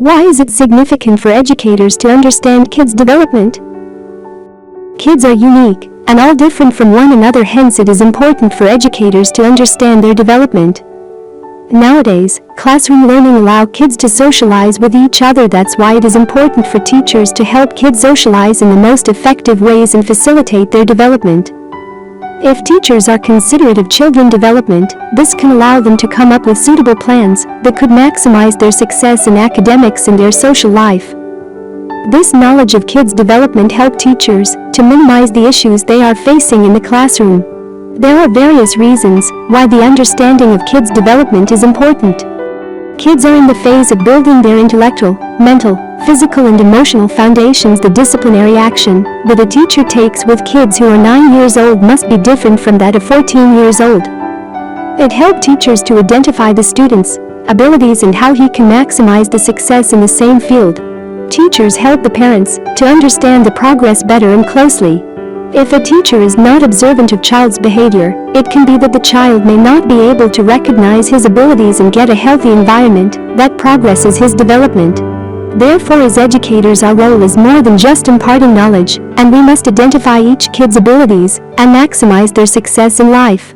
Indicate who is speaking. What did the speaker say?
Speaker 1: Why is it significant for educators to understand kids' development? Kids are unique and all different from one another, hence it is important for educators to understand their development. Nowadays, classroom learning allows kids to socialize with each other. That's why it is important for teachers to help kids socialize in the most effective ways and facilitate their development. If teachers are considerate of children's development, this can allow them to come up with suitable plans that could maximize their success in academics and their social life. This knowledge of kids' development helps teachers to minimize the issues they are facing in the classroom. There are various reasons why the understanding of kids' development is important. Kids are in the phase of building their intellectual, mental, physical and emotional foundations. The disciplinary action that a teacher takes with kids who are 9 years old must be different from that of 14 years old. It helps teachers to identify the student's abilities and how he can maximize the success in the same field. Teachers help the parents to understand the progress better and closely. If a teacher is not observant of child's behavior, it can be that the child may not be able to recognize his abilities and get a healthy environment that progresses his development. Therefore, as educators, our role is more than just imparting knowledge, and we must identify each kid's abilities and maximize their success in life.